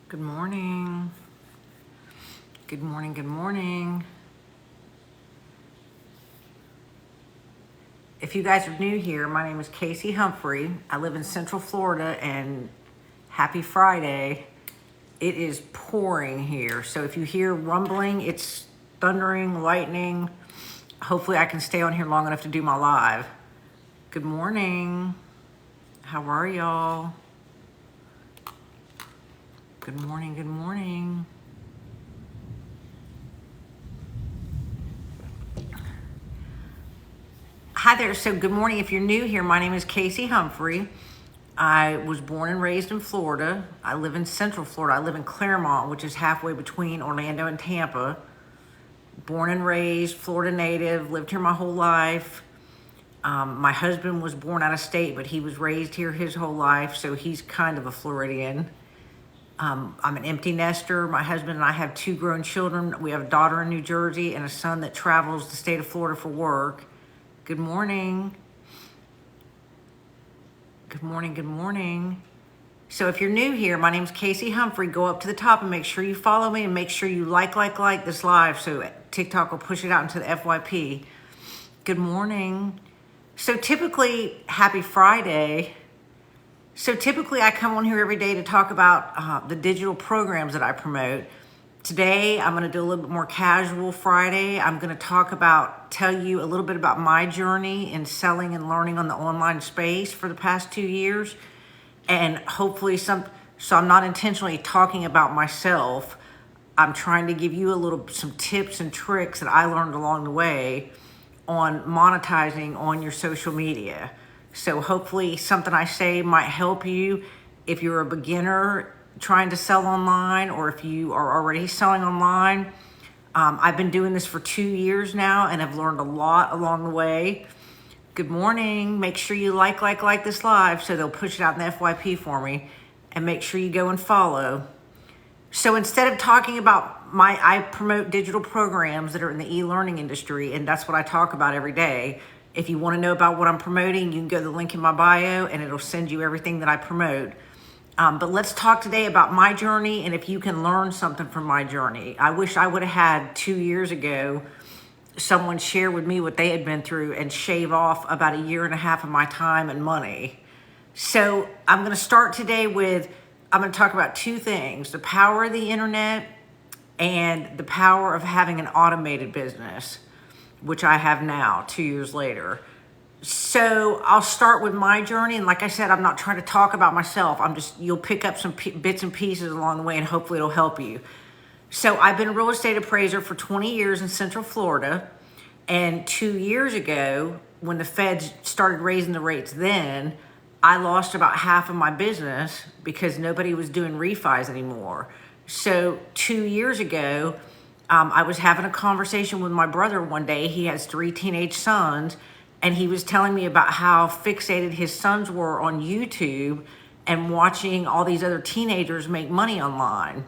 Good morning. Good morning. Good morning. If you guys are new here, my name is Casey Humphrey. I live in Central Florida, and happy Friday. It is pouring here. So if you hear rumbling, it's thundering, lightning. Hopefully I can stay on here long enough to do my live. Good morning. How are y'all? Good morning. Good morning. Hi there. So good morning. If you're new here, my name is Casey Humphrey. I was born and raised in Florida. I live in Central Florida. I live in Claremont, which is halfway between Orlando and Tampa. Born and raised, Florida native, lived here my whole life. My husband was born out of state, but he was raised here his whole life, so he's kind of a Floridian. I'm an empty nester. My husband and I have 2 grown children. We have a daughter in New Jersey and a son that travels the state of Florida for work. Good morning. Good morning. Good morning. So if you're new here, my name's Casey Humphrey. Go up to the top and make sure you follow me and make sure you like this live so TikTok will push it out into the FYP. Good morning. So typically, happy Friday. So typically I come on here every day to talk about the digital programs that I promote. Today, I'm going to do a little bit more casual Friday. I'm going to tell you a little bit about my journey in selling and learning on the online space for the past 2 years. And hopefully so I'm not intentionally talking about myself. I'm trying to give you some tips and tricks that I learned along the way on monetizing on your social media. So hopefully something I say might help you if you're a beginner trying to sell online, or if you are already selling online. I've been doing this for 2 years now and have learned a lot along the way. Good morning. Make sure you like this live so they'll push it out in the FYP for me, and make sure you go and follow. So instead of talking about I promote digital programs that are in the e-learning industry, and that's what I talk about every day. If you want to know about what I'm promoting, you can go to the link in my bio and it'll send you everything that I promote. But let's talk today about my journey, and if you can learn something from my journey. I wish I would have had 2 years ago someone share with me what they had been through and shave off about 1.5 years of my time and money. So I'm going to start today I'm going to talk about 2 things: the power of the internet and the power of having an automated business, which I have now 2 years later. So I'll start with my journey. And like I said, I'm not trying to talk about myself. You'll pick up some bits and pieces along the way, and hopefully it'll help you. So I've been a real estate appraiser for 20 years in Central Florida. And 2 years ago, when the feds started raising the rates then, I lost about half of my business because nobody was doing refis anymore. So 2 years ago, I was having a conversation with my brother one day. He has 3 teenage sons. And he was telling me about how fixated his sons were on YouTube and watching all these other teenagers make money online.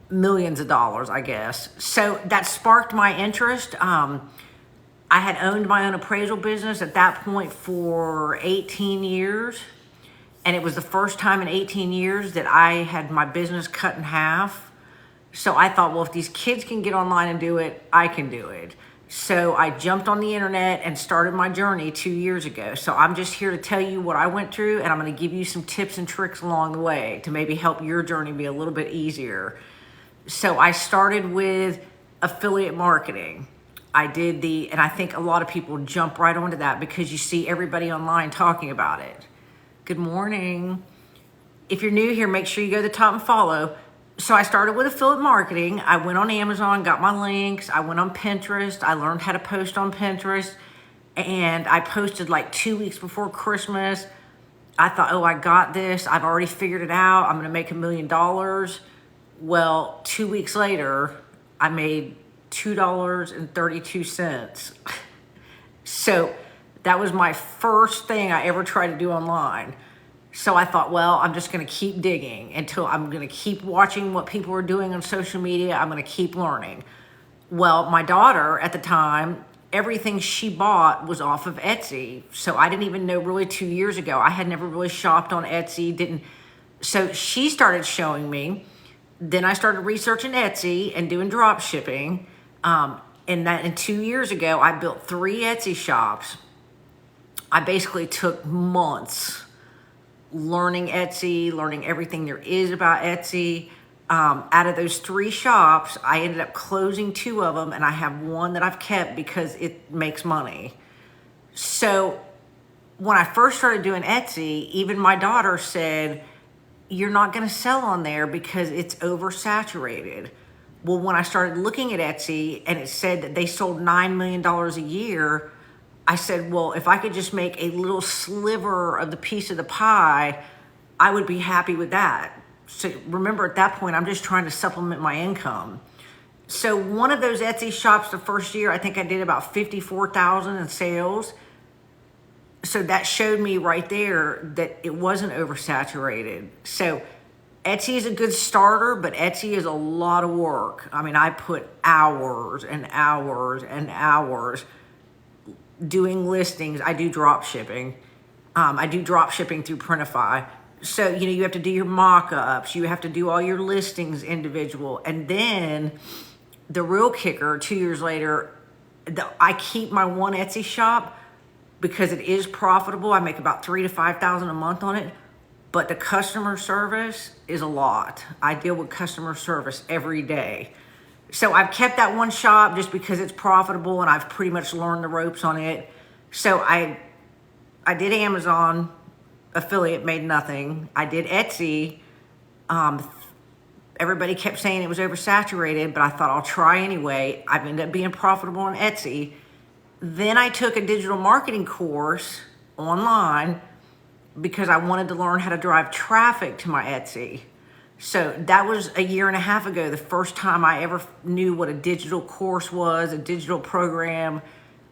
Millions of dollars, I guess. So that sparked my interest. I had owned my own appraisal business at that point for 18 years. And it was the first time in 18 years that I had my business cut in half. So I thought, well, if these kids can get online and do it, I can do it. So I jumped on the internet and started my journey 2 years ago. So I'm just here to tell you what I went through, and I'm going to give you some tips and tricks along the way to maybe help your journey be a little bit easier. So I started with affiliate marketing. And I think a lot of people jump right onto that because you see everybody online talking about it. Good morning. If you're new here, make sure you go to the top and follow. So I started with affiliate marketing. I went on Amazon, got my links. I went on Pinterest. I learned how to post on Pinterest. And I posted like 2 weeks before Christmas. I thought, oh, I got this. I've already figured it out. I'm going to make $1 million. Well, 2 weeks later, I made $2.32. So that was my first thing I ever tried to do online. So I thought, well, I'm just going to keep digging until I'm going to keep watching what people are doing on social media. I'm going to keep learning. Well, my daughter at the time, everything she bought was off of Etsy. So I didn't even know really 2 years ago. I had never really shopped on Etsy, So she started showing me Then I started researching Etsy and doing drop shipping. And 2 years ago, I built 3 Etsy shops. I basically took months learning Etsy, learning everything there is about Etsy. Out of those 3 shops, I ended up closing 2 of them, and I have one that I've kept because it makes money. So when I first started doing Etsy, even my daughter said, you're not going to sell on there because it's oversaturated. Well, when I started looking at Etsy and it said that they sold $9 million a year, I said, well, if I could just make a little sliver of the piece of the pie, I would be happy with that. So remember, at that point, I'm just trying to supplement my income. So one of those Etsy shops the first year, I think I did about $54,000 in sales. So that showed me right there that it wasn't oversaturated. So Etsy is a good starter, but Etsy is a lot of work. I mean, I put hours and hours and hours doing listings. I do drop shipping. I do drop shipping through Printify. So, you have to do your mock-ups. You have to do all your listings individual. And then the real kicker, 2 years later, I keep my one Etsy shop because it is profitable. I make about $3,000 to $5,000 a month on it. But the customer service is a lot. I deal with customer service every day. So I've kept that one shop just because it's profitable and I've pretty much learned the ropes on it. So I did Amazon affiliate, made nothing. I did Etsy. Everybody kept saying it was oversaturated, but I thought I'll try anyway. I've ended up being profitable on Etsy. Then I took a digital marketing course online because I wanted to learn how to drive traffic to my Etsy. So that was a year and a half ago, the first time I ever knew what a digital course was, a digital program.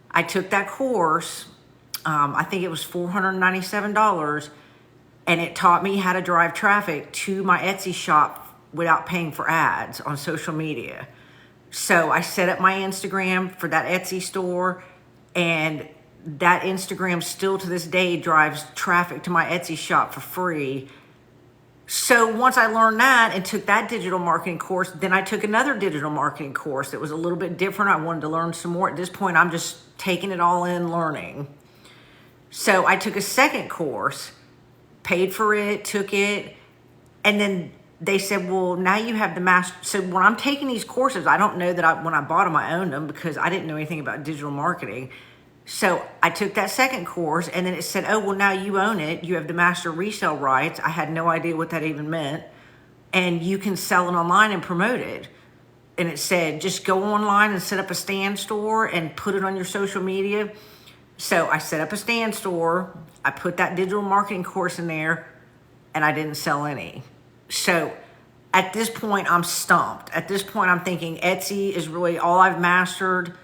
I took that course. I think it was $497, and it taught me how to drive traffic to my Etsy shop without paying for ads on social media. So I set up my Instagram for that Etsy store, and that Instagram still to this day drives traffic to my Etsy shop for free. So once I learned that and took that digital marketing course, then I took another digital marketing course that was a little bit different. I wanted to learn some more. At this point, I'm just taking it all in, learning. So I took a second course, paid for it, took it, and then they said, well, now you have the master. So when I'm taking these courses, I don't know that when I bought them, I owned them because I didn't know anything about digital marketing. So I took that second course, and then it said, oh, well, now you own it. You have the master resale rights. I had no idea what that even meant. And you can sell it online and promote it. And it said, just go online and set up a stand store and put it on your social media. So I set up a stand store. I put that digital marketing course in there, and I didn't sell any. So at this point, I'm stumped. At this point, I'm thinking Etsy is really all I've mastered.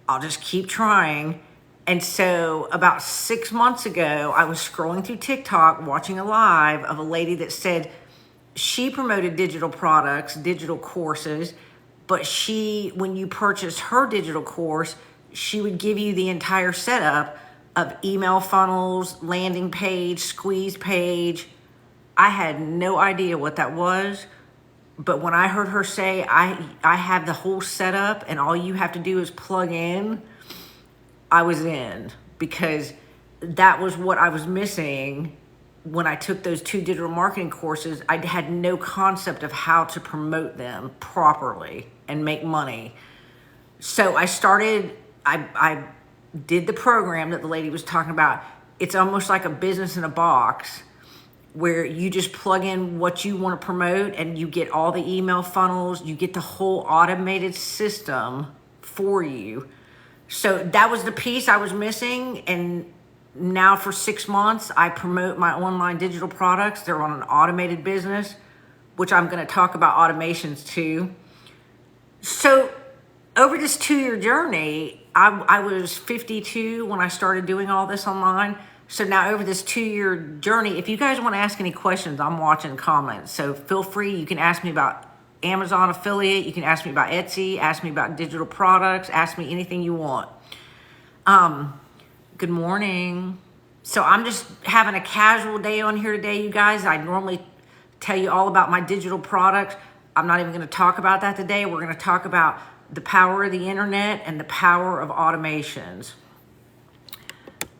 I'll just keep trying. And so about 6 months ago, I was scrolling through TikTok, watching a live of a lady that said she promoted digital products, digital courses, but when you purchased her digital course, she would give you the entire setup of email funnels, landing page, squeeze page. I had no idea what that was. But when I heard her say, I have the whole setup and all you have to do is plug in, I was in, because that was what I was missing when I took those 2 digital marketing courses. I had no concept of how to promote them properly and make money. So I did the program that the lady was talking about. It's almost like a business in a box, where you just plug in what you want to promote and you get all the email funnels, you get the whole automated system for you. So that was the piece I was missing. And now for 6 months, I promote my online digital products. They're on an automated business, which I'm going to talk about automations too. So over this 2-year journey, I was 52 when I started doing all this online. So now over this 2-year journey, if you guys want to ask any questions, I'm watching comments. So feel free. You can ask me about Amazon affiliate. You can ask me about Etsy. Ask me about digital products. Ask me anything you want. Good morning. So I'm just having a casual day on here today, you guys. I normally tell you all about my digital products. I'm not even going to talk about that today. We're going to talk about the power of the internet and the power of automations.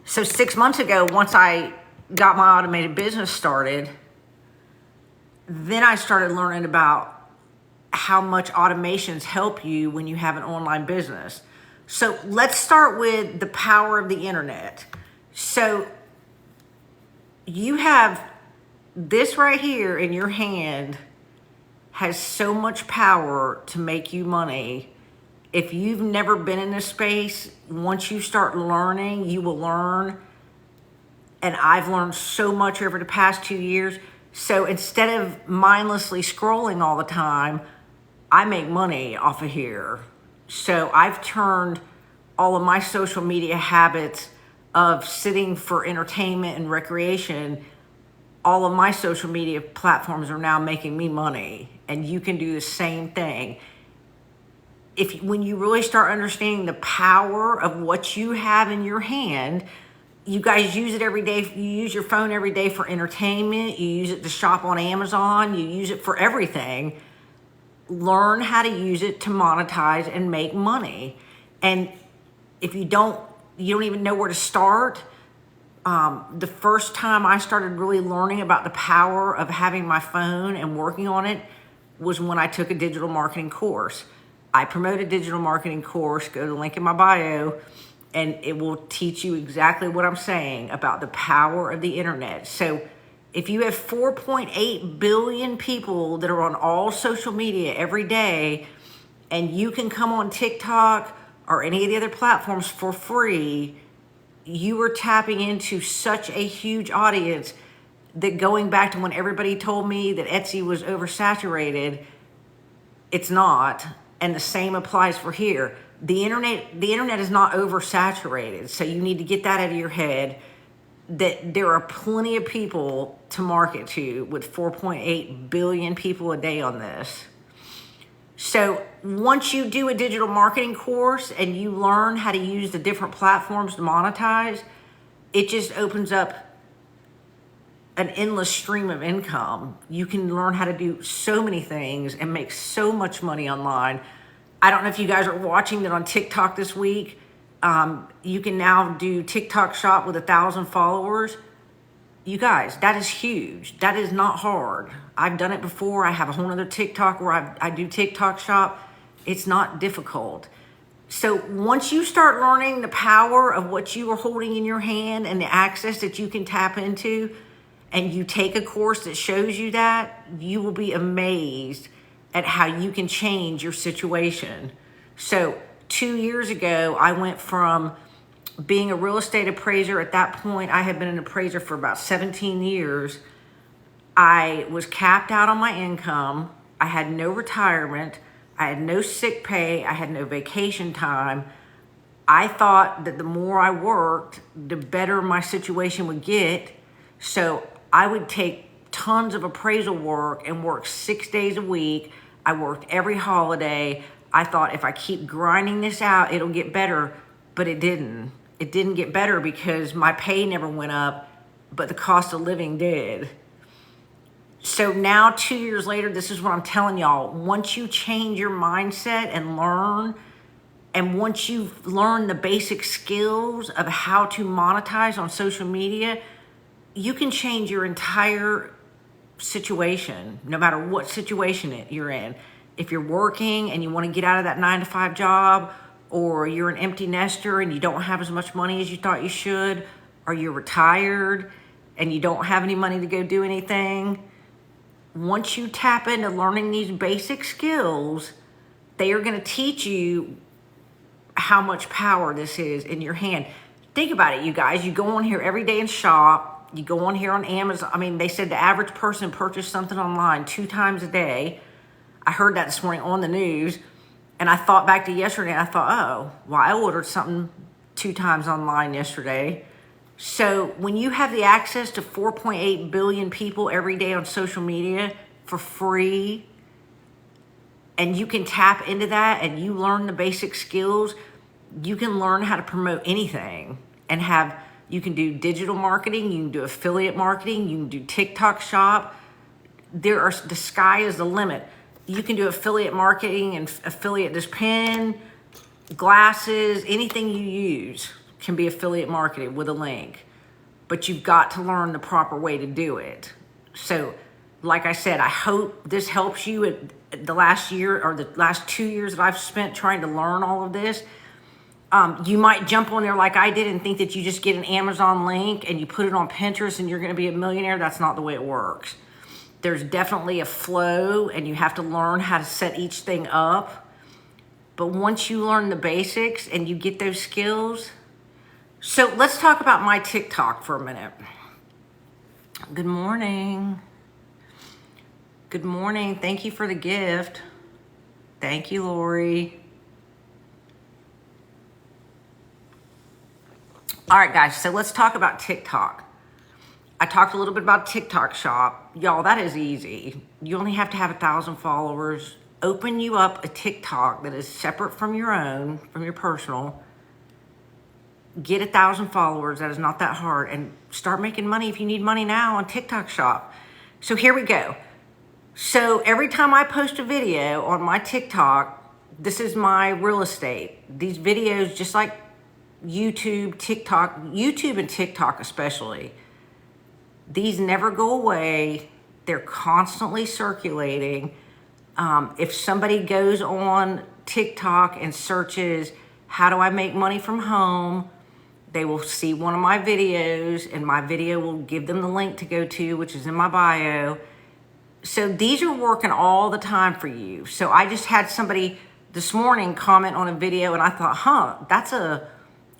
So 6 months ago, once I got my automated business started, then I started learning about how much automations help you when you have an online business. So let's start with the power of the internet. So you have this right here in your hand has so much power to make you money. If you've never been in this space, once you start learning, you will learn. And I've learned so much over the past 2 years. So instead of mindlessly scrolling all the time, I make money off of here. So I've turned all of my social media habits of sitting for entertainment and recreation, all of my social media platforms are now making me money. And you can do the same thing. When you really start understanding the power of what you have in your hand, you guys use it every day. You use your phone every day for entertainment. You use it to shop on Amazon. You use it for everything. Learn how to use it to monetize and make money. And if you don't even know where to start. The first time I started really learning about the power of having my phone and working on it was when I took a digital marketing course. I promote a digital marketing course. Go to the link in my bio, and it will teach you exactly what I'm saying about the power of the internet. So if you have 4.8 billion people that are on all social media every day, and you can come on TikTok or any of the other platforms for free, you are tapping into such a huge audience that, going back to when everybody told me that Etsy was oversaturated, it's not. And the same applies for here. The internet is not oversaturated. So you need to get that out of your head, that there are plenty of people to market to with 4.8 billion people a day on this. So once you do a digital marketing course and you learn how to use the different platforms to monetize, it just opens up an endless stream of income. You can learn how to do so many things and make so much money online. I don't know if you guys are watching that on TikTok this week. You can now do TikTok shop with 1,000 followers. You guys, that is huge. That is not hard. I've done it before. I have a whole other TikTok where I do TikTok shop. It's not difficult. So once you start learning the power of what you are holding in your hand and the access that you can tap into, and you take a course that shows you that, you will be amazed at how you can change your situation. So 2 years ago, I went from being a real estate appraiser. At that point, I had been an appraiser for about 17 years. I was capped out on my income. I had no retirement. I had no sick pay. I had no vacation time. I thought that the more I worked, the better my situation would get. So I would take tons of appraisal work and work 6 days a week. I worked every holiday. I thought if I keep grinding this out, it'll get better, but it didn't. It didn't get better because my pay never went up, but the cost of living did. So now 2 years later, this is what I'm telling y'all. Once you change your mindset and learn, and once you've learned the basic skills of how to monetize on social media, you can change your entire situation, no matter what situation you're in. If you're working and you want to get out of that 9-to-5 job, or you're an empty nester and you don't have as much money as you thought you should, or you're retired and you don't have any money to go do anything, once you tap into learning these basic skills, they are going to teach you how much power this is in your hand. Think about it, you guys. You go on here every day and shop. You go on here on Amazon. I mean, they said the average person purchased something online 2 times a day. I heard that this morning on the news. And I thought back to yesterday, and I thought, oh, well, I ordered something 2 times online yesterday. So when you have the access to 4.8 billion people every day on social media for free, and you can tap into that and you learn the basic skills, you can learn how to promote anything and you can do digital marketing, you can do affiliate marketing, you can do TikTok shop. the sky is the limit. You can do affiliate marketing and affiliate this pen, glasses, anything you use can be affiliate marketing with a link, but you've got to learn the proper way to do it. So like I said, I hope this helps you at the last year or the last 2 years that I've spent trying to learn all of this. You might jump on there like I did and think that you just get an Amazon link and you put it on Pinterest and you're going to be a millionaire. That's not the way it works. There's definitely a flow and you have to learn how to set each thing up. But once you learn the basics and you get those skills. So let's talk about my TikTok for a minute. Good morning. Good morning. Thank you for the gift. Thank you, Lori. All right, guys, so let's talk about TikTok. I talked a little bit about TikTok Shop. Y'all, that is easy. You only have to have 1,000 followers. Open you up a TikTok that is separate from your own, from your personal. Get 1,000 followers. That is not that hard. And start making money if you need money now on TikTok Shop. So here we go. So every time I post a video on my TikTok, this is my real estate. These videos, just like YouTube, TikTok, YouTube and TikTok especially, these never go away. They're constantly circulating. If somebody goes on TikTok and searches, how do I make money from home? They will see one of my videos and my video will give them the link to go to, which is in my bio. So these are working all the time for you. So I just had somebody this morning comment on a video and I thought, that's a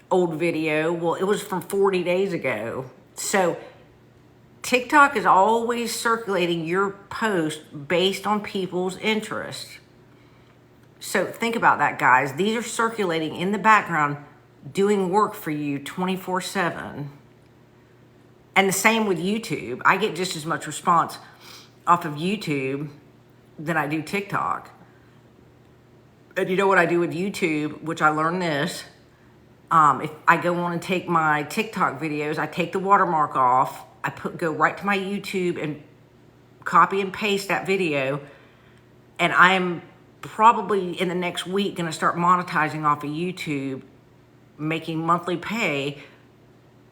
old video. Well, it was from 40 days ago. So TikTok is always circulating your post based on people's interests. So think about that, guys. These are circulating in the background, doing work for you 24/7. And the same with YouTube. I get just as much response off of YouTube than I do TikTok. And you know what I do with YouTube, which I learned this. If I go on and take my TikTok videos, I take the watermark off, I go right to my YouTube and copy and paste that video. And I am probably in the next week going to start monetizing off of YouTube, making monthly pay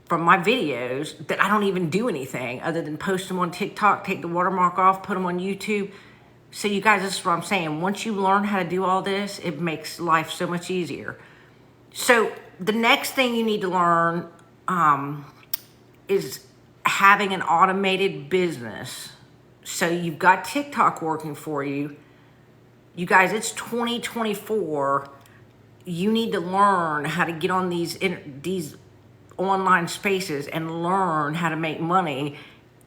from my videos that I don't even do anything other than post them on TikTok, take the watermark off, put them on YouTube. So you guys, this is what I'm saying. Once you learn how to do all this, it makes life so much easier. So the next thing you need to learn is having an automated business. So you've got TikTok working for you. You guys, it's 2024. You need to learn how to get on these online spaces and learn how to make money.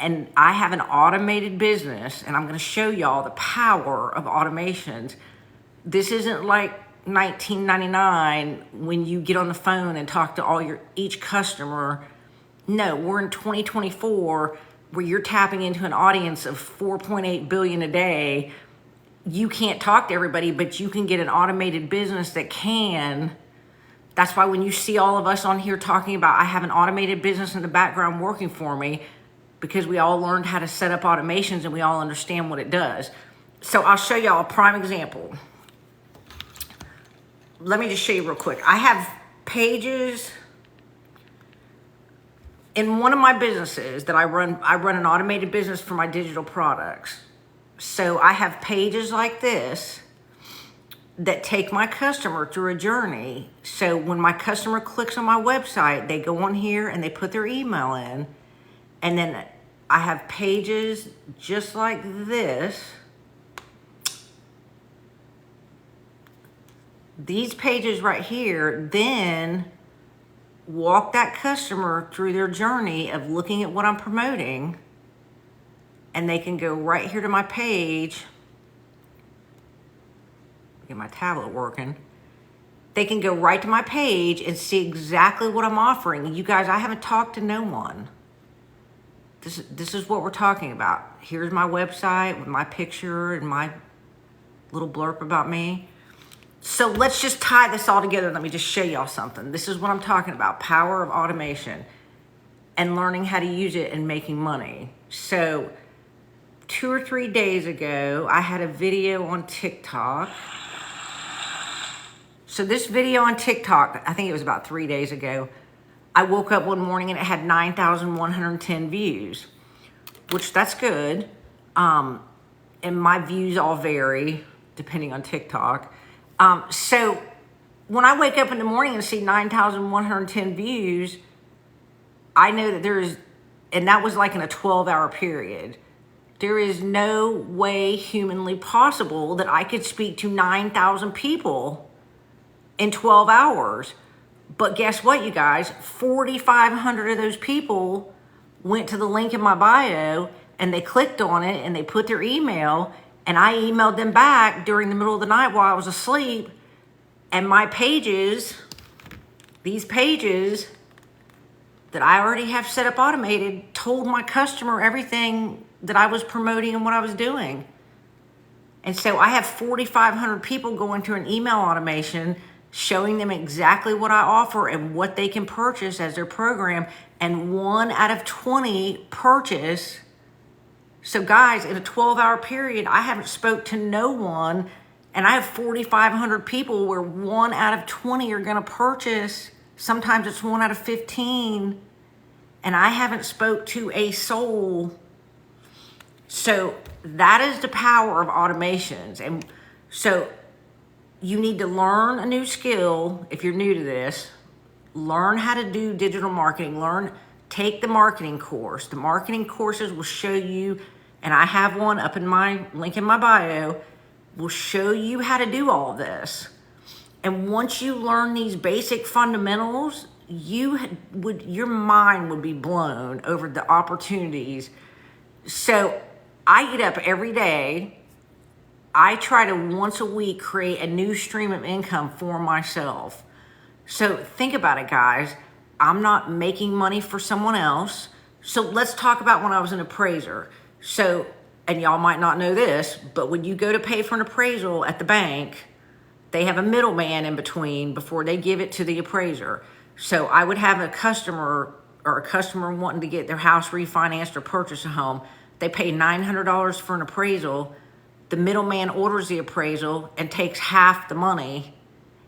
And I have an automated business, and I'm going to show y'all the power of automations. This isn't like 1999 when you get on the phone and talk to each customer. No, we're in 2024 where you're tapping into an audience of 4.8 billion a day. You can't talk to everybody, but you can get an automated business that can. That's why when you see all of us on here talking about, I have an automated business in the background working for me, because we all learned how to set up automations and we all understand what it does. So I'll show y'all a prime example. Let me just show you real quick. I have pages in one of my businesses that I run an automated business for my digital products. So I have pages like this that take my customer through a journey. So when my customer clicks on my website, they go on here and they put their email in. And then I have pages just like this. These pages right here then walk that customer through their journey of looking at what I'm promoting. And they can go right here to my page. Get my tablet working. They can go right to my page and see exactly what I'm offering. You guys, I haven't talked to no one. This is what we're talking about. Here's my website with my picture and my little blurb about me. So let's just tie this all together. Let me just show y'all something. This is what I'm talking about. Power of automation and learning how to use it and making money. So 2 or 3 days ago, I had a video on TikTok. So this video on TikTok, I think it was about 3 days ago, I woke up one morning and it had 9,110 views, which that's good. And my views all vary depending on TikTok. So when I wake up in the morning and see 9,110 views, I know that and that was like in a 12-hour period. There is no way humanly possible that I could speak to 9,000 people in 12 hours. But guess what, you guys? 4,500 of those people went to the link in my bio and they clicked on it and they put their email, and I emailed them back during the middle of the night while I was asleep. And my pages, these pages that I already have set up automated, told my customer everything that I was promoting and what I was doing. And so I have 4,500 people going to an email automation showing them exactly what I offer and what they can purchase as their program. And 1 out of 20 purchase. So guys, in a 12-hour period, I haven't spoke to no one. And I have 4,500 people where 1 out of 20 are going to purchase. Sometimes it's 1 out of 15. And I haven't spoke to a soul. So that is the power of automations. And so you need to learn a new skill. If you're new to this, learn how to do digital marketing. Take the marketing course. The marketing courses will show you, and I have one up in my link in my bio, will show you how to do all this. And once you learn these basic fundamentals, your mind would be blown over the opportunities. So I get up every day. I try to once a week create a new stream of income for myself. So think about it, guys. I'm not making money for someone else. So let's talk about when I was an appraiser. So, and y'all might not know this, but when you go to pay for an appraisal at the bank, they have a middleman in between before they give it to the appraiser. So I would have a customer wanting to get their house refinanced or purchase a home. They pay $900 for an appraisal. The middleman orders the appraisal and takes half the money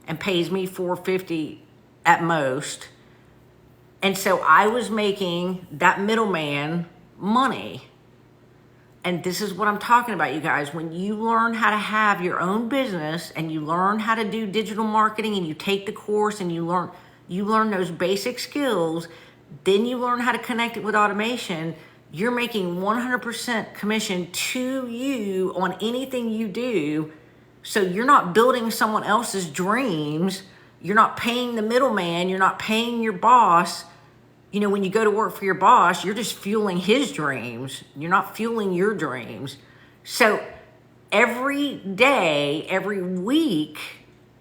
and pays me $450 at most. And so I was making that middleman money. And this is what I'm talking about, you guys. When you learn how to have your own business and you learn how to do digital marketing and you take the course and you learn those basic skills, then you learn how to connect it with automation. You're making 100% commission to you on anything you do. So you're not building someone else's dreams. You're not paying the middleman. You're not paying your boss. You know, when you go to work for your boss, you're just fueling his dreams. You're not fueling your dreams. So every day, every week,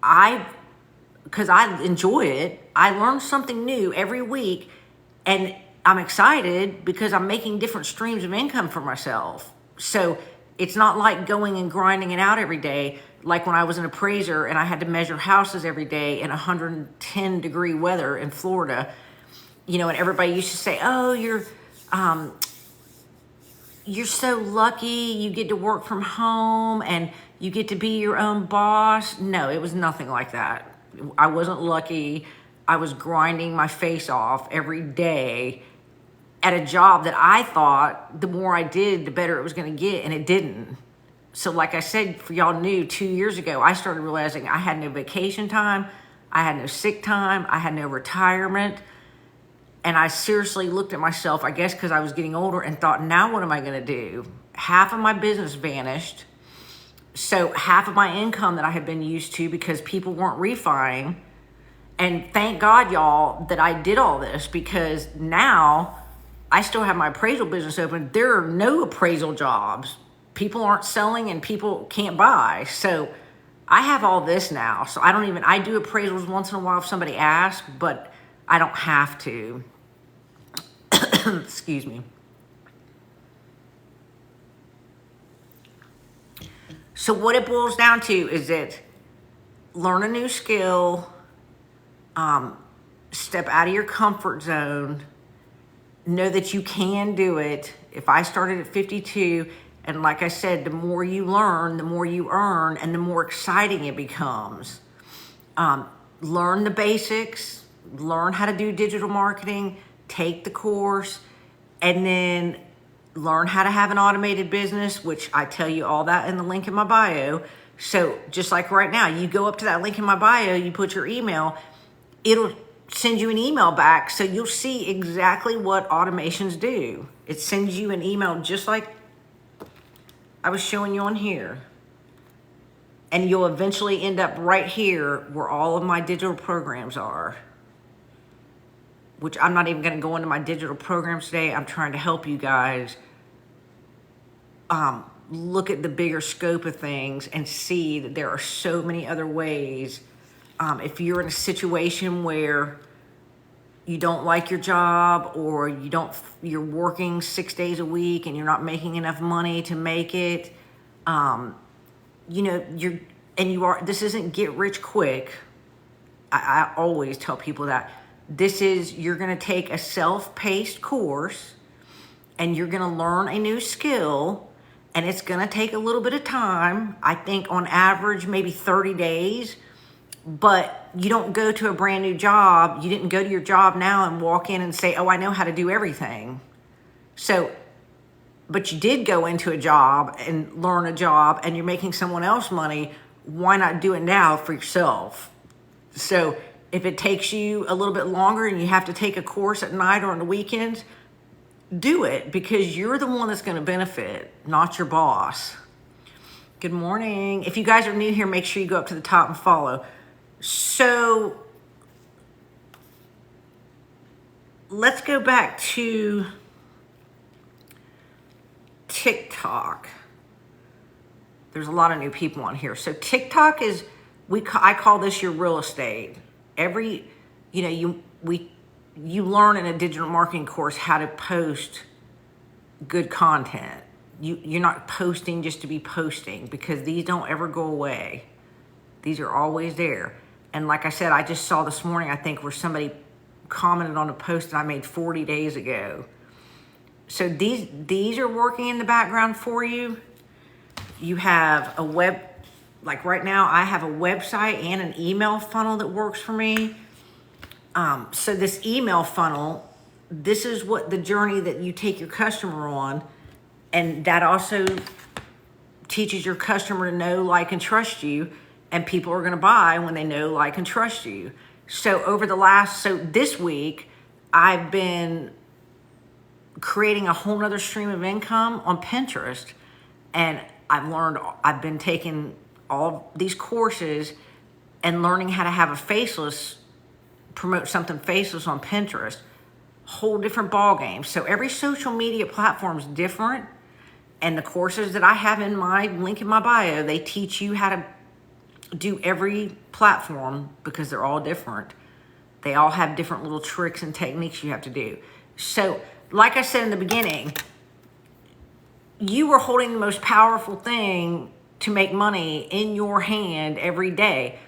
because I enjoy it, I learn something new every week. And I'm excited because I'm making different streams of income for myself. So it's not like going and grinding it out every day. Like when I was an appraiser and I had to measure houses every day in 110-degree weather in Florida, you know, and everybody used to say, oh, you're so lucky. You get to work from home and you get to be your own boss. No, it was nothing like that. I wasn't lucky. I was grinding my face off every day at a job that I thought the more I did, the better it was going to get, and it didn't. So like I said, for y'all new, 2 years ago, I started realizing I had no vacation time, I had no sick time, I had no retirement, and I seriously looked at myself, I guess because I was getting older, and thought, now what am I going to do? Half of my business vanished, so half of my income that I had been used to because people weren't refining, and thank God, y'all, that I did all this, because now I still have my appraisal business open. There are no appraisal jobs. People aren't selling and people can't buy. So I have all this now. So I do appraisals once in a while if somebody asks, but I don't have to. Excuse me. So what it boils down to is that learn a new skill, step out of your comfort zone, know that you can do it. If I started at 52 And like I said, the more you learn, the more you earn, and the more exciting it becomes. Learn the basics, learn how to do digital marketing, take the course, and then learn how to have an automated business, which I tell you all that in the link in my bio. So just like right now, you go up to that link in my bio, you put your email, it'll send you an email back. So you'll see exactly what automations do. It sends you an email just like I was showing you on here. And you'll eventually end up right here where all of my digital programs are, which I'm not even going to go into my digital programs today. I'm trying to help you guys look at the bigger scope of things and see that there are so many other ways. If you're in a situation where you don't like your job, or you're working 6 days a week and you're not making enough money to make it, this isn't get rich quick. I always tell people that you're going to take a self-paced course and you're going to learn a new skill, and it's going to take a little bit of time. I think on average, maybe 30 days, but you don't go to a brand new job. You didn't go to your job now and walk in and say, oh, I know how to do everything. But you did go into a job and learn a job, and you're making someone else money. Why not do it now for yourself? So if it takes you a little bit longer and you have to take a course at night or on the weekends, do it, because you're the one that's going to benefit, not your boss. Good morning. If you guys are new here, make sure you go up to the top and follow. So let's go back to TikTok. There's a lot of new people on here. So TikTok is, I call this your real estate. You learn in a digital marketing course how to post good content. You're not posting just to be posting, because these don't ever go away. These are always there. And like I said, I just saw this morning, I think, where somebody commented on a post that I made 40 days ago. So these are working in the background for you. You have like right now, I have a website and an email funnel that works for me. So this email funnel, this is what the journey that you take your customer on. And that also teaches your customer to know, like, and trust you. And people are going to buy when they know, like, and trust you. So this week, I've been creating a whole nother stream of income on Pinterest. And I've been taking all these courses and learning how to have promote something faceless on Pinterest. Whole different ball game. So every social media platform is different. And the courses that I have in my link in my bio, they teach you how to do every platform, because they're all different. They all have different little tricks and techniques you have to do. So like I said in the beginning, you are holding the most powerful thing to make money in your hand every day.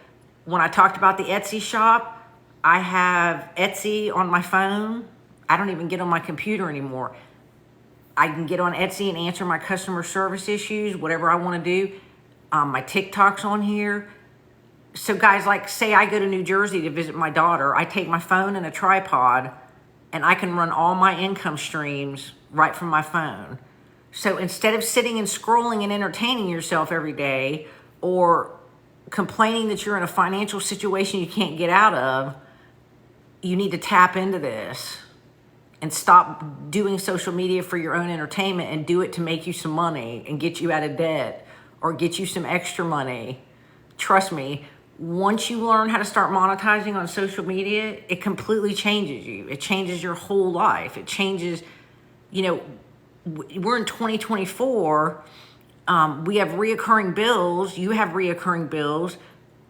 When I talked about the Etsy shop, I have Etsy on my phone. I don't even get on my computer anymore. I can get on Etsy and answer my customer service issues, whatever I want to do. My TikTok's on here. So guys, like, say I go to New Jersey to visit my daughter, I take my phone and a tripod, and I can run all my income streams right from my phone. So instead of sitting and scrolling and entertaining yourself every day, or complaining that you're in a financial situation you can't get out of, you need to tap into this and stop doing social media for your own entertainment, and do it to make you some money and get you out of debt or get you some extra money. Trust me, once you learn how to start monetizing on social media, it completely changes you. It changes your whole life. It changes, we're in 2024. We have reoccurring bills. You have reoccurring bills.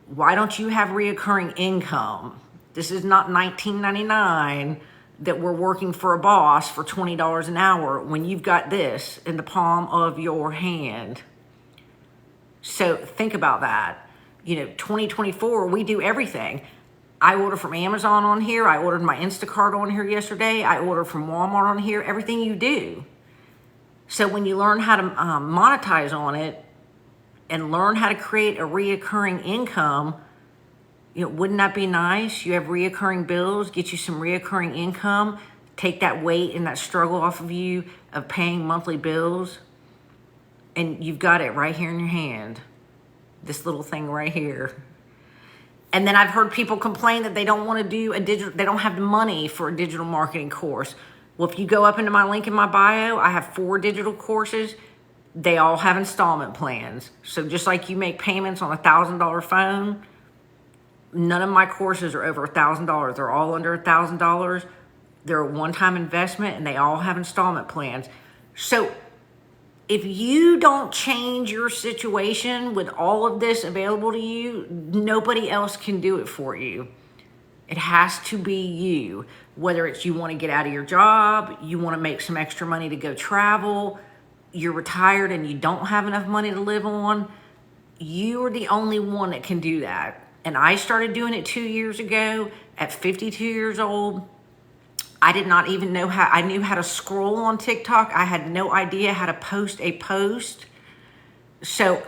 Why don't you have reoccurring income? This is not 1999 that we're working for a boss for $20 an hour when you've got this in the palm of your hand. So think about that. 2024, we do everything. I order from Amazon on here. I ordered my Instacart on here yesterday. I ordered from Walmart on here. Everything you do. So when you learn how to monetize on it and learn how to create a reoccurring income, wouldn't that be nice? You have reoccurring bills, get you some reoccurring income, take that weight and that struggle off of you of paying monthly bills, and you've got it right here in your hand. This little thing right here. And then I've heard people complain that they don't want to do they don't have the money for a digital marketing course. Well, if you go up into my link in my bio, I have 4 digital courses. They all have installment plans. So just like you make payments on a $1,000 phone, none of my courses are over $1,000. They're all under $1,000. They're a one-time investment, and they all have installment plans. So if you don't change your situation with all of this available to you, nobody else can do it for you. It has to be you. Whether it's you want to get out of your job, you want to make some extra money to go travel, you're retired and you don't have enough money to live on, you are the only one that can do that. And I started doing it 2 years ago at 52 years old. I did not even know I knew how to scroll on TikTok. I had no idea how to post a post. So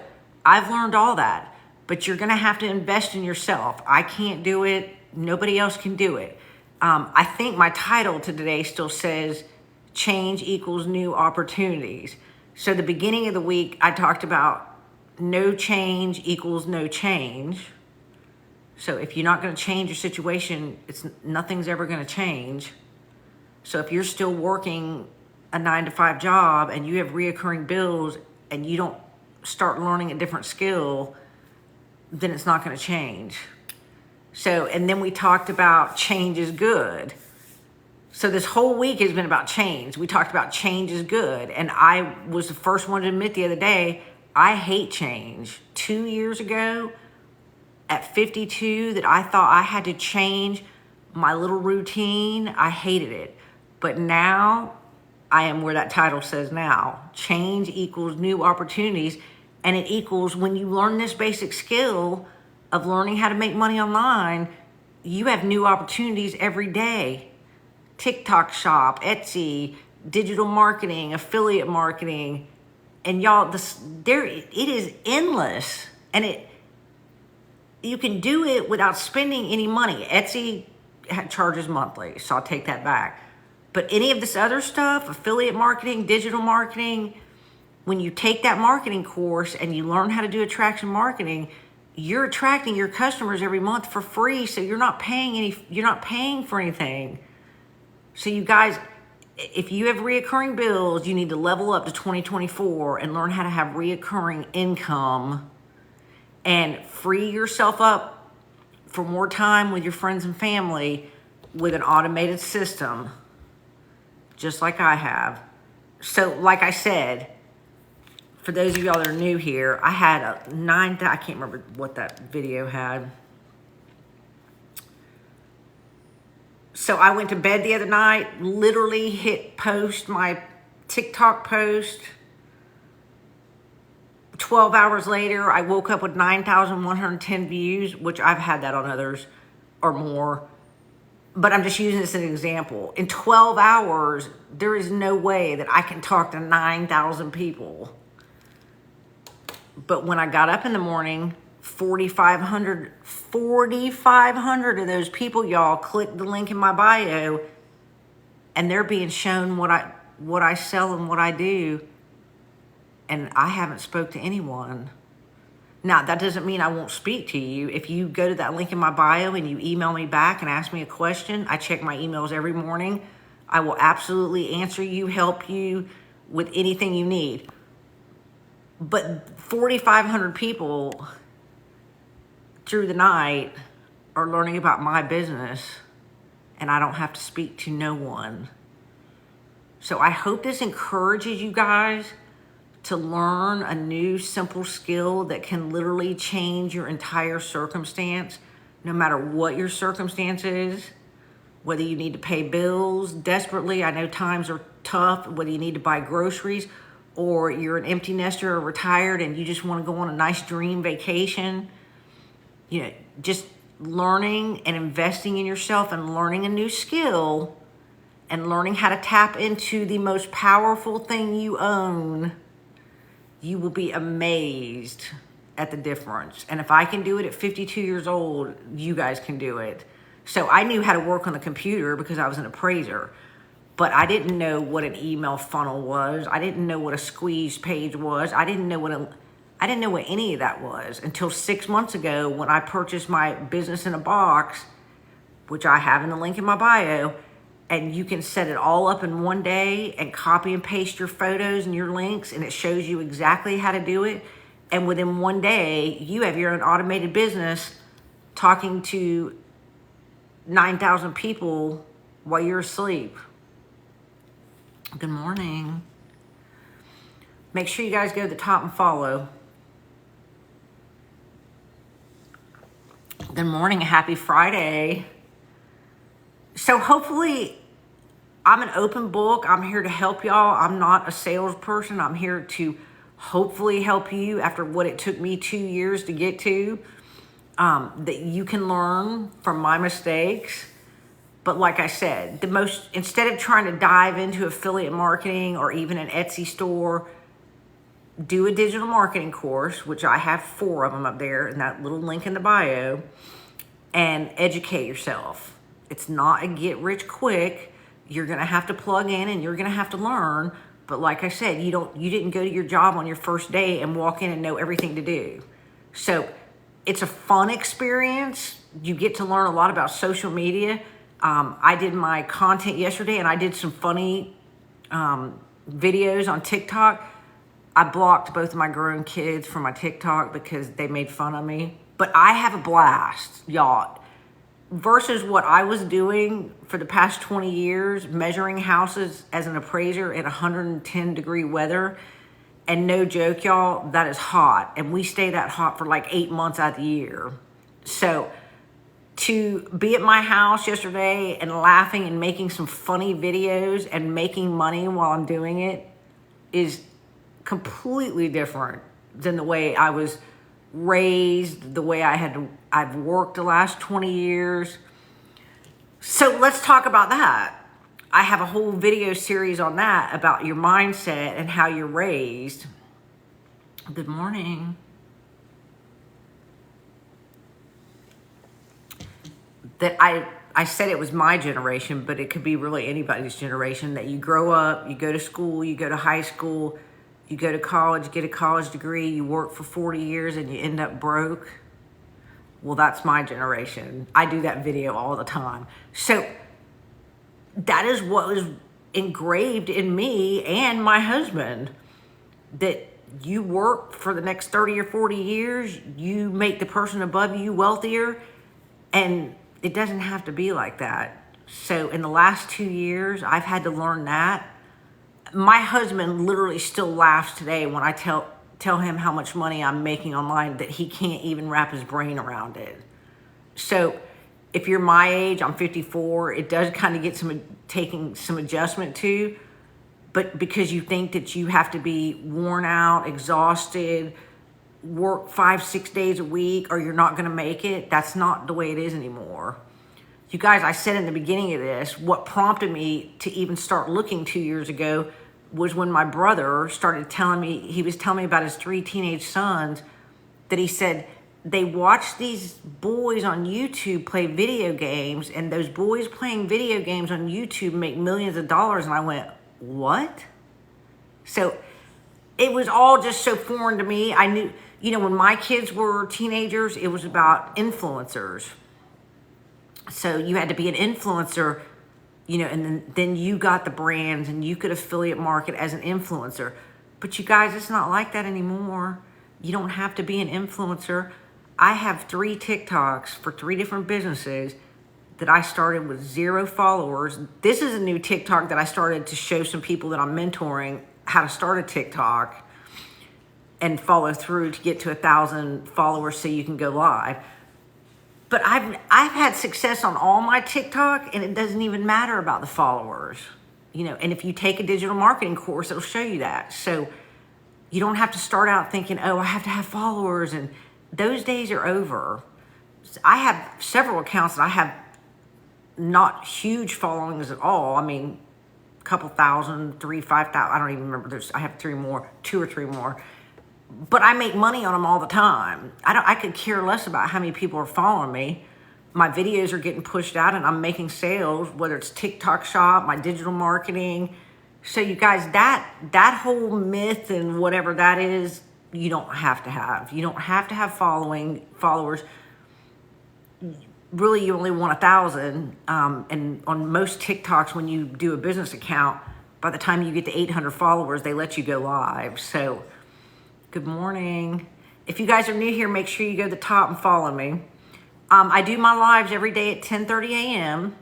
I've learned all that, but you're going to have to invest in yourself. I can't do it. Nobody else can do it. I think my title to today still says change equals new opportunities. So the beginning of the week, I talked about no change equals no change. So if you're not going to change your situation, nothing's ever going to change. So if you're still working a 9-to-5 job and you have reoccurring bills and you don't start learning a different skill, then it's not going to change. So, and then we talked about change is good. So this whole week has been about change. We talked about change is good. And I was the first one to admit the other day, I hate change. 2 years ago at 52 that I thought I had to change my little routine. I hated it. But now I am where that title says now. Change equals new opportunities. And it equals when you learn this basic skill of learning how to make money online, you have new opportunities every day. TikTok shop, Etsy, digital marketing, affiliate marketing. And y'all, it is endless. And you can do it without spending any money. Etsy charges monthly, so I'll take that back. But any of this other stuff, affiliate marketing, digital marketing, when you take that marketing course and you learn how to do attraction marketing, you're attracting your customers every month for free. So you're not paying for anything. So you guys, if you have reoccurring bills, you need to level up to 2024 and learn how to have reoccurring income and free yourself up for more time with your friends and family with an automated system, just like I have. So like I said, for those of y'all that are new here, I had I can't remember what that video had. So I went to bed the other night, literally hit post my TikTok post. 12 hours later, I woke up with 9,110 views, which I've had that on others or more. But I'm just using this as an example. In 12 hours, there is no way that I can talk to 9,000 people. But when I got up in the morning, 4,500 of those people, y'all, clicked the link in my bio, and they're being shown what I sell and what I do, and I haven't spoke to anyone. Now, that doesn't mean I won't speak to you. If you go to that link in my bio and you email me back and ask me a question, I check my emails every morning. I will absolutely answer you, help you with anything you need. But 4,500 people through the night are learning about my business, and I don't have to speak to no one. So I hope this encourages you guys to learn a new simple skill that can literally change your entire circumstance, no matter what your circumstance is. Whether you need to pay bills desperately, I know times are tough, whether you need to buy groceries, or you're an empty nester or retired and you just want to go on a nice dream vacation. Just learning and investing in yourself and learning a new skill and learning how to tap into the most powerful thing you own, you will be amazed at the difference. And if I can do it at 52 years old, you guys can do it. So I knew how to work on the computer because I was an appraiser, but I didn't know what an email funnel was. I didn't know what a squeeze page was. I didn't know what any of that was until 6 months ago when I purchased my Business in a Box, which I have in the link in my bio, and you can set it all up in one day and copy and paste your photos and your links, and it shows you exactly how to do it. And within one day, you have your own automated business talking to 9,000 people while you're asleep. Good morning. Make sure you guys go to the top and follow. Good morning. Happy Friday. So hopefully I'm an open book. I'm here to help y'all. I'm not a salesperson. I'm here to hopefully help you after what it took me 2 years to get to, that you can learn from my mistakes. But like I said, instead of trying to dive into affiliate marketing or even an Etsy store, do a digital marketing course, which I have 4 of them up there in that little link in the bio, and educate yourself. It's not a get rich quick. You're going to have to plug in and you're going to have to learn. But like I said, you didn't go to your job on your first day and walk in and know everything to do. So it's a fun experience. You get to learn a lot about social media. I did my content yesterday and I did some funny videos on TikTok. I blocked both of my grown kids from my TikTok because they made fun of me. But I have a blast, y'all. Versus what I was doing for the past 20 years, measuring houses as an appraiser in 110-degree weather. And no joke, y'all, that is hot. And we stay that hot for like 8 months out of the year. So to be at my house yesterday and laughing and making some funny videos and making money while I'm doing it is completely different than the way I was raised, the way I've worked the last 20 years. So let's talk about that. I have a whole video series on that about your mindset and how you're raised. Good morning. That I said it was my generation, but it could be really anybody's generation, that you grow up, you go to school, you go to high school, you go to college, get a college degree, you work for 40 years and you end up broke. Well, that's my generation. I do that video all the time. So that is what was engraved in me and my husband, that you work for the next 30 or 40 years, you make the person above you wealthier, and it doesn't have to be like that. So in the last 2 years, I've had to learn that. My husband literally still laughs today when I tell him how much money I'm making online, that he can't even wrap his brain around it. So if you're my age, I'm 54, it does kind of get taking some adjustment to, but because you think that you have to be worn out, exhausted, work 5-6 days a week, or you're not going to make it, that's not the way it is anymore. You guys, I said in the beginning of this, what prompted me to even start looking 2 years ago was when my brother started telling me, he was telling me about his 3 teenage sons, that he said they watch these boys on YouTube play video games, and those boys playing video games on YouTube make millions of dollars. And I went, what? So it was all just so foreign to me. I knew, when my kids were teenagers, it was about influencers. So you had to be an influencer, and then you got the brands and you could affiliate market as an influencer. But you guys, it's not like that anymore. You don't have to be an influencer. I have 3 TikToks for 3 different businesses that I started with 0 followers. This is a new TikTok that I started to show some people that I'm mentoring how to start a TikTok and follow through to get to 1,000 followers so you can go live. But I've had success on all my TikTok, and it doesn't even matter about the followers, and if you take a digital marketing course, it'll show you that. So you don't have to start out thinking, oh, I have to have followers, and those days are over. I have several accounts that I have not huge followings at all. I mean, a couple thousand, 5,000. I don't even remember. I have two or three more. But I make money on them all the time. I could care less about how many people are following me. My videos are getting pushed out and I'm making sales, whether it's TikTok shop, my digital marketing. So you guys, that whole myth and whatever that is, you don't have to have. You don't have to have followers. Really, you only want 1,000. And on most TikToks, when you do a business account, by the time you get to 800 followers, they let you go live. So good morning. If you guys are new here, make sure you go to the top and follow me. I do my lives every day at 10:30 a.m.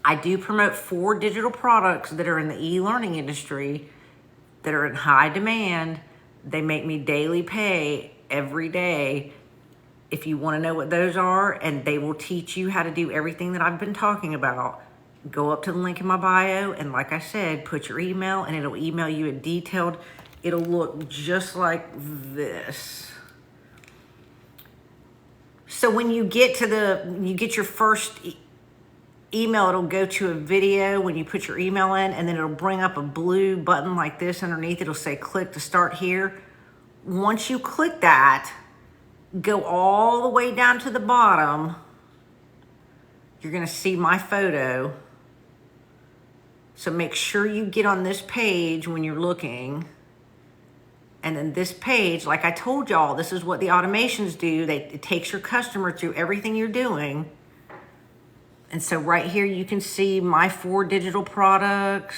I do promote 4 digital products that are in the e-learning industry that are in high demand. They make me daily pay every day. If you want to know what those are, and they will teach you how to do everything that I've been talking about, go up to the link in my bio, and like I said, put your email, and it'll email you a detailed. It'll look just like this. So when you get to you get your first email, it'll go to a video when you put your email in, and then it'll bring up a blue button like this underneath. It'll say click to start here. Once you click that, go all the way down to the bottom. You're going to see my photo. So make sure you get on this page when you're looking. And then this page, like I told y'all, this is what the automations do. It takes your customer through everything you're doing. And so right here, you can see my 4 digital products.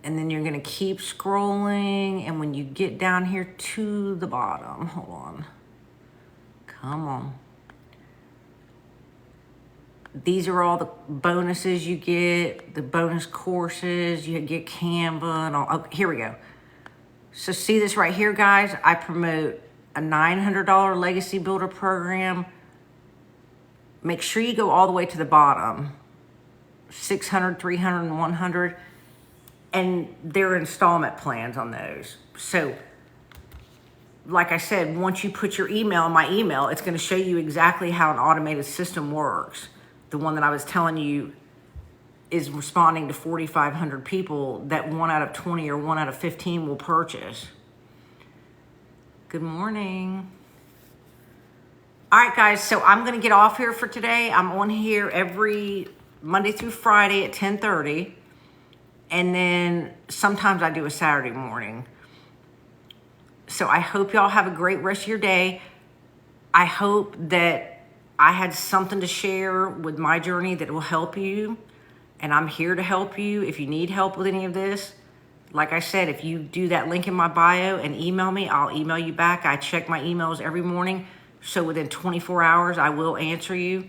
And then you're going to keep scrolling. And when you get down here to the bottom, hold on. Come on. These are all the bonuses you get, the bonus courses. You get Canva and all. Oh, here we go. So see this right here, guys? I promote a $900 Legacy Builder program. Make sure you go all the way to the bottom. 600, 300, and 100. And there are installment plans on those. So, like I said, once you put your email in my email, it's going to show you exactly how an automated system works. The one that I was telling you is responding to 4,500 people that 1 out of 20 or 1 out of 15 will purchase. Good morning. All right, guys, so I'm going to get off here for today. I'm on here every Monday through Friday at 10:30. And then sometimes I do a Saturday morning. So I hope y'all have a great rest of your day. I hope that I had something to share with my journey that will help you. And I'm here to help you if you need help with any of this. Like I said, if you do that link in my bio and email me, I'll email you back. I check my emails every morning. So within 24 hours, I will answer you.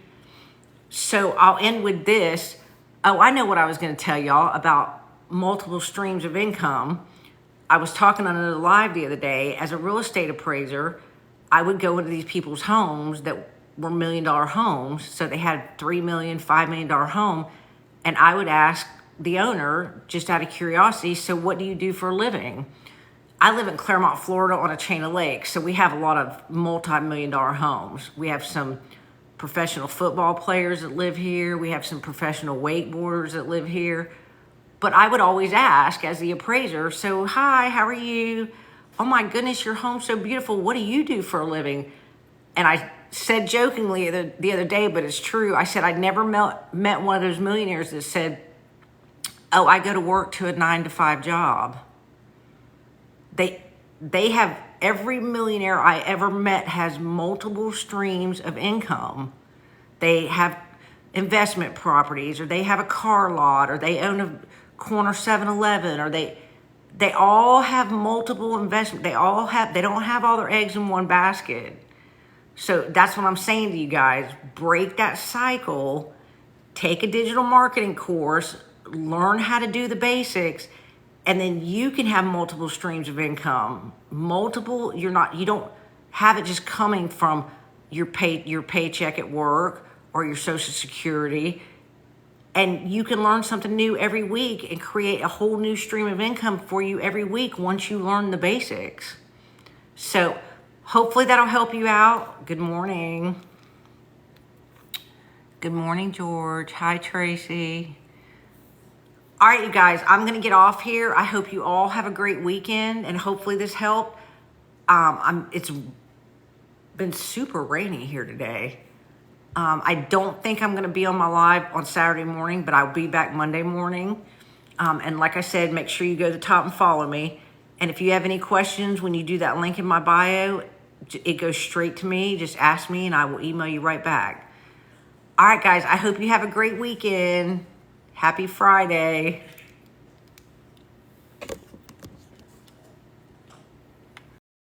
So I'll end with this. Oh, I know what I was going to tell y'all about multiple streams of income. I was talking on another live the other day. As a real estate appraiser, I would go into these people's homes that were $1 million homes. So they had $3 million, $5 million home. And I would ask the owner, just out of curiosity, so what do you do for a living? I live in Claremont, Florida on a chain of lakes. So we have a lot of multi-million-dollar homes. We have some professional football players that live here. We have some professional wakeboarders that live here. But I would always ask as the appraiser, so hi, how are you? Oh my goodness, your home's so beautiful. What do you do for a living? And I said jokingly the other day, but it's true. I said I'd never met one of those millionaires that said, oh, I go to work to a 9-to-5 job. They have, every millionaire I ever met has multiple streams of income. They have investment properties, or they have a car lot, or they own a corner 7-Eleven, or they all have multiple investment. They don't have all their eggs in one basket. So that's what I'm saying to you guys. Break that cycle, take a digital marketing course, learn how to do the basics, and then you can have multiple streams of income. You don't have it just coming from your paycheck at work or your Social Security. And you can learn something new every week and create a whole new stream of income for you every week once you learn the basics. So hopefully that'll help you out. Good morning. Good morning, George. Hi, Tracy. All right, you guys, I'm going to get off here. I hope you all have a great weekend, and hopefully this helped. It's been super rainy here today. I don't think I'm going to be on my live on Saturday morning, but I'll be back Monday morning. And like I said, make sure you go to the top and follow me. And if you have any questions, when you do that link in my bio, it goes straight to me. Just ask me and I will email you right back. All right, guys, I hope you have a great weekend. Happy Friday.